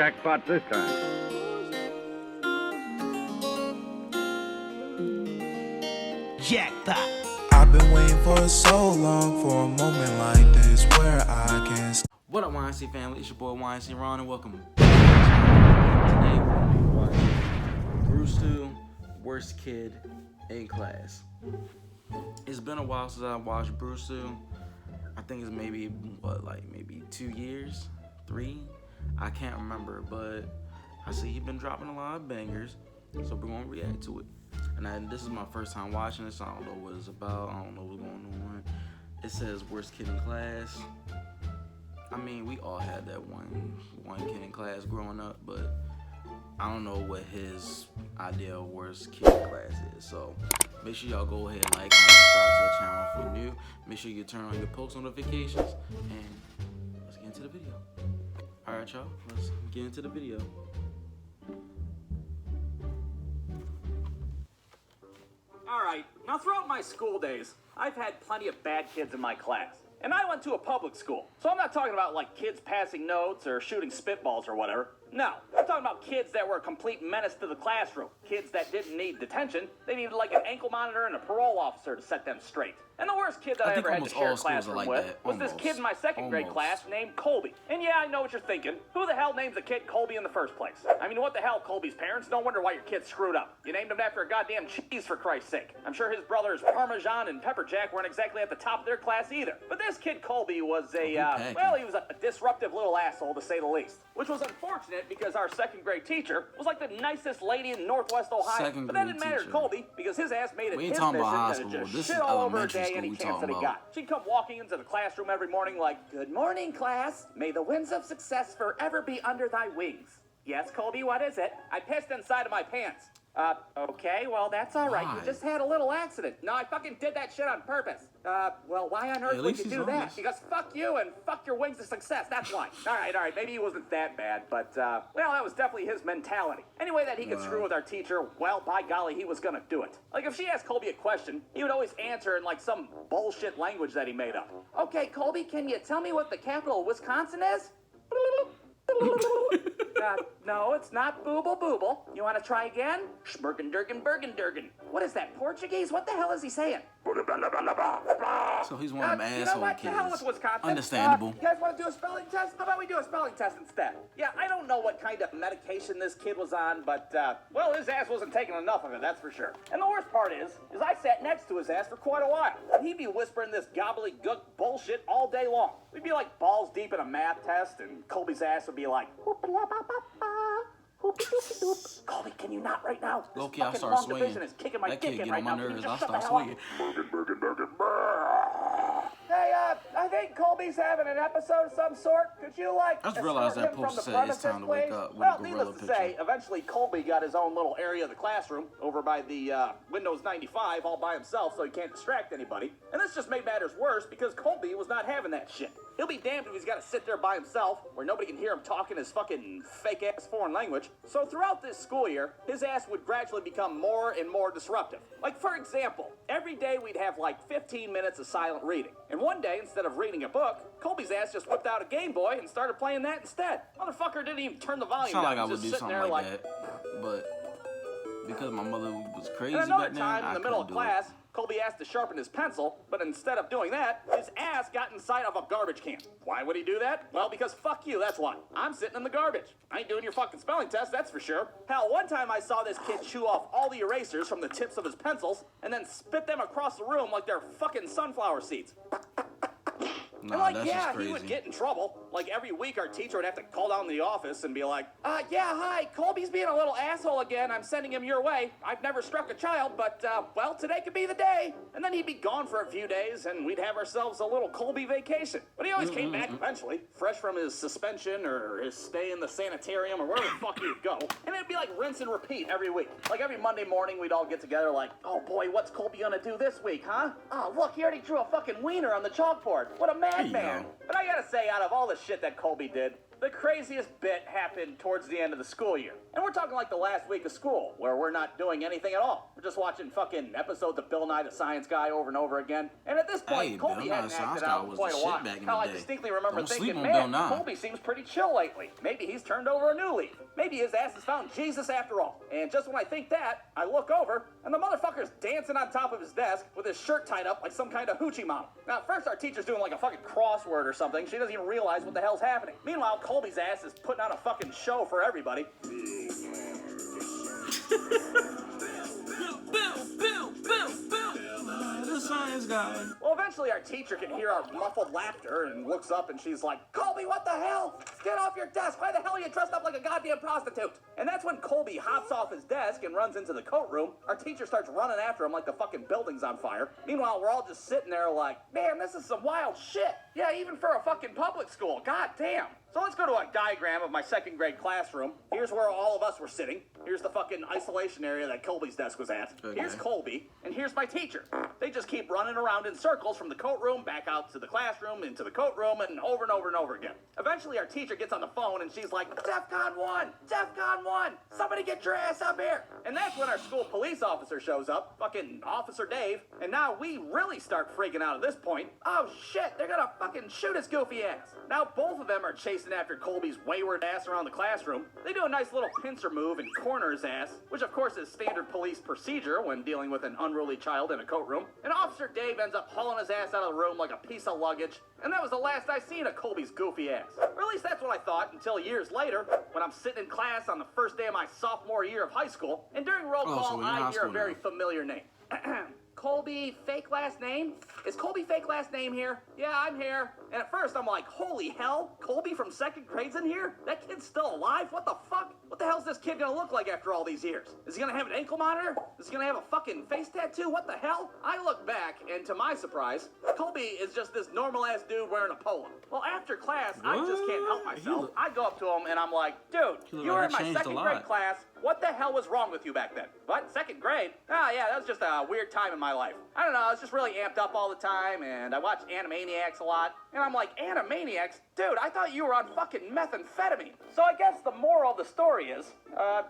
jackpot this time. Jackpot. I've been waiting for so long for a moment like this where I can. What up, YNC family? It's your boy YNC Ron, and welcome back to the channel. Today we're gonna be watching Brewstew, Worst Kid in Class. It's been a while since I watched Brewstew. I think it's maybe 2 years, 3. I can't remember, but I see he's been dropping a lot of bangers, so we're gonna react to it. And this is my first time watching this. I don't know what it's about. I don't know what's going on. It says Worst Kid in Class. I mean, we all had that one kid in class growing up, but I don't know what his idea of worst kid in class is. So make sure y'all go ahead, like, and subscribe to the channel if you're new. Make sure you turn on your post notifications, and let's get into the video. All right, y'all, let's get into the video. All right, now throughout my school days, I've had plenty of bad kids in my class. And I went to a public school, so I'm not talking about like kids passing notes or shooting spitballs or whatever. No, I'm talking about kids that were a complete menace to the classroom. Kids that didn't need detention. They needed like an ankle monitor and a parole officer to set them straight. And the worst kid that I ever had to share a classroom with was this kid in my second grade class named Colby. And yeah, I know what you're thinking. Who the hell names a kid Colby in the first place? I mean, what the hell, Colby's parents? No wonder why your kid screwed up. You named him after a goddamn cheese, for Christ's sake. I'm sure his brothers Parmesan and Pepper Jack weren't exactly at the top of their class either. But this kid Colby was he was a disruptive little asshole, to say the least. Which was unfortunate because our second grade teacher was like the nicest lady in Northwest Ohio. But that didn't matter to Colby because his ass made it his mission to just shit all over her day any chance that he got. She'd come walking into the classroom every morning like, "Good morning, class. May the winds of success forever be under thy wings." "Yes, Colby, what is it?" "I pissed inside of my pants." Okay, well, that's all right. You just had a little accident." "No, I fucking did that shit on purpose." Well, why on earth would you do that?" Honest. "Because fuck you and fuck your wings of success, that's why." All right, maybe he wasn't that bad, but, well, that was definitely his mentality. Any way that he could screw with our teacher, well, by golly, he was gonna do it. Like, if she asked Colby a question, he would always answer in, like, some bullshit language that he made up. "Okay, Colby, can you tell me what the capital of Wisconsin is?" No, it's not booble booble. You want to try again? Schmergendurgen Bergendurgen. What is that, Portuguese? What the hell is he saying? So he's one of them You know asshole what? The hell kids. with Wisconsin. Understandable. You guys want to do a spelling test? How about we do a spelling test instead? Yeah, I don't know what kind of medication this kid was on, but, well, his ass wasn't taking enough of it, that's for sure. And the worst part is I sat next to his ass for quite a while. And he'd be whispering this gobbledygook bullshit all day long. We'd be like balls deep in a math test, and Colby's ass would be like, "Colby, can you not right now? This Low-key, I fucking started long swinging. division is kicking my That dick kid in get right on my now. Can you nerves. just I shut the start hell up?" swinging. Hey, I think Colby's having an episode of some sort. Could you, like, I just realized escort that him from post the said it's premises, time to wake please? up with Well, a gorilla needless to say, picture. eventually Colby got his own little area of the classroom over by the Windows 95 all by himself so he can't distract anybody. And this just made matters worse because Colby was not having that shit. He'll be damned if he's got to sit there by himself where nobody can hear him talking his fucking fake-ass foreign language. So throughout this school year, his ass would gradually become more and more disruptive. Like, for example, every day we'd have like 15 minutes of silent reading. And one day, instead of reading a book, Colby's ass just whipped out a Game Boy and started playing that instead. Motherfucker didn't even turn the volume It's not down. like I He was would just do sitting something there like that, but because my mother was crazy And another back then, time, in I the middle couldn't of do it. class, Colby asked to sharpen his pencil, but instead of doing that, his ass got inside of a garbage can. Why would he do that? Well, because fuck you, that's why. I'm sitting in the garbage. I ain't doing your fucking spelling test, that's for sure. Hell, one time I saw this kid chew off all the erasers from the tips of his pencils and then spit them across the room like they're fucking sunflower seeds. Nah, And like, that's yeah, just he crazy. would get in trouble. Like, every week our teacher would have to call down to the office and be like, yeah, hi, Colby's being a little asshole again. I'm sending him your way. I've never struck a child, but, well, today could be the day. And then he'd be gone for a few days, and we'd have ourselves a little Colby vacation. But he always came back eventually, fresh from his suspension or his stay in the sanitarium or wherever the fuck he would go. And it'd be like rinse and repeat every week. Like, every Monday morning, we'd all get together like, "Oh, boy, what's Colby gonna do this week, huh? Oh, look, he already drew a fucking wiener on the chalkboard. What a madman." But I gotta say, out of all the shit that Colby did, the craziest bit happened towards the end of the school year. And we're talking like the last week of school, where we're not doing anything at all. We're just watching fucking episodes of Bill Nye the Science Guy over and over again. And at this point, Colby hadn't acted out in quite a while. Hell, I distinctly remember thinking, man, Colby seems pretty chill lately. Maybe he's turned over a new leaf. Maybe his ass has found Jesus after all. And just when I think that, I look over, and the motherfucker's dancing on top of his desk with his shirt tied up like some kind of hoochie mama. Now, at first our teacher's doing like a fucking crossword or something. She doesn't even realize what the hell's happening. Meanwhile, Colby's ass is putting on a fucking show for everybody. Science guy. Well, eventually our teacher can hear our muffled laughter and looks up and she's like, Colby, what the hell? Get off your desk. Why the hell are you dressed up like a goddamn prostitute? And that's when Colby hops off his desk and runs into the coat room. Our teacher starts running after him like the fucking building's on fire. Meanwhile, we're all just sitting there like, man, this is some wild shit. Yeah, even for a fucking public school. God damn. So let's go to a diagram of my second grade classroom. Here's where all of us were sitting. Here's the fucking isolation area that Colby's desk was at. Okay. Here's Colby, and here's my teacher. They just keep running around in circles from the coat room, back out to the classroom, into the coat room, and over and over and over again. Eventually, our teacher gets on the phone, and she's like, DEFCON 1! DEFCON 1! Somebody get your ass up here! And that's when our school police officer shows up, fucking Officer Dave, and now we really start freaking out at this point. Oh shit, they're gonna fucking shoot his goofy ass. Now both of them are chasing after Colby's wayward ass around the classroom. They do a nice little pincer move and corner his ass, which of course is standard police procedure when dealing with an unruly child in a coat room. And Officer Dave ends up hauling his ass out of the room like a piece of luggage. And that was the last I seen of Colby's goofy ass. Or at least that's what I thought until years later, when I'm sitting in class on the first day of my sophomore year of high school, and during roll call, I hear a very familiar name. Colby, fake last name? Is Colby fake last name here? Yeah, I'm here. And at first I'm like, holy hell, Colby from second grade's in here? That kid's still alive? What the fuck? What the hell's this kid gonna look like after all these years? Is he gonna have an ankle monitor? Is he gonna have a fucking face tattoo? What the hell? I look back, and to my surprise, Colby is just this normal-ass dude wearing a polo. Well, after class, I just can't help myself. I go up to him, and I'm like, dude, you were in my second grade class. What the hell was wrong with you back then? What? Second grade? Ah, yeah, that was just a weird time in my life. I don't know, I was just really amped up all the time, and I watched Animaniacs a lot. And I'm like, Animaniacs? Dude, I thought you were on fucking methamphetamine. So I guess the moral of the story is,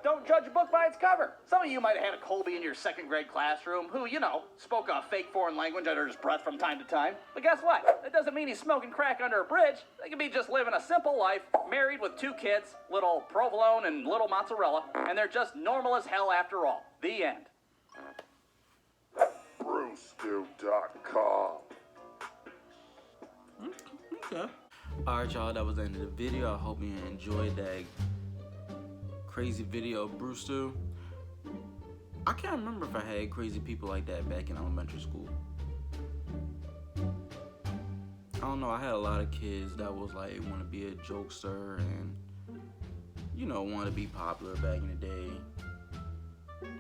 don't judge a book by its cover. Some of you might have had a Colby in your second grade classroom who, you know, spoke a fake foreign language under his breath from time to time. But guess what? That doesn't mean he's smoking crack under a bridge. They could be just living a simple life, married with 2 kids, little provolone and little mozzarella, and they're just normal as hell after all. The end. Brewstew.com. Okay. Alright, y'all, that was the end of the video. I hope you enjoyed that crazy video of Brewstew. I can't remember if I had crazy people like that back in elementary school. I don't know, I had a lot of kids that was like, want to be a jokester and, you know, want to be popular back in the day.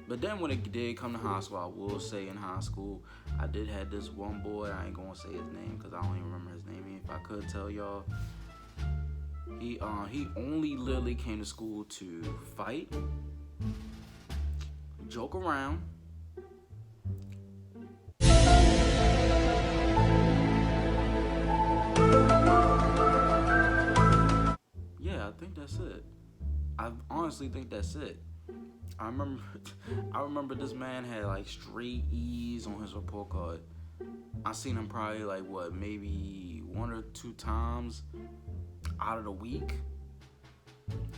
But then when it did come to high school, I will say in high school, I did have this one boy. I ain't gonna say his name because I don't even remember his name. If I could tell y'all, he only literally came to school to fight, joke around, yeah, I think that's it. I honestly think that's it. I remember this man had like straight E's on his report card. I seen him probably like what, maybe 1 or 2 times out of the week.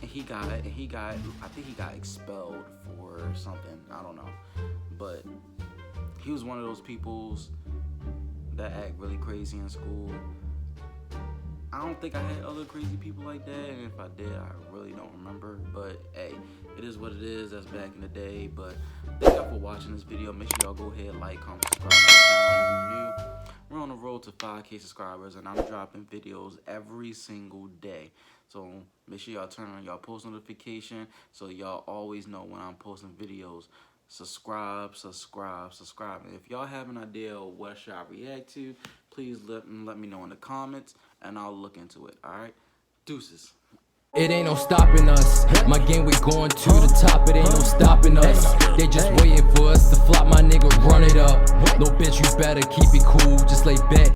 And he got I think he got expelled for something. I don't know. But he was one of those peoples that act really crazy in school. I don't think I had other crazy people like that, and if I did, I really don't remember. But hey, it is what it is. That's back in the day. But thank y'all for watching this video. Make sure y'all go ahead, like, comment, subscribe to the channel if you're new. We're on the road to 5K subscribers, and I'm dropping videos every single day. So make sure y'all turn on y'all post notification so y'all always know when I'm posting videos. Subscribe. And if y'all have an idea of what should I react to, please let me know in the comments, and I'll look into it. Alright? Deuces. It ain't no stopping us. My game, we going to the top. It ain't no stopping us. They just waiting for us to flop, my nigga, run it up. No bitch, you better keep it cool, just lay back.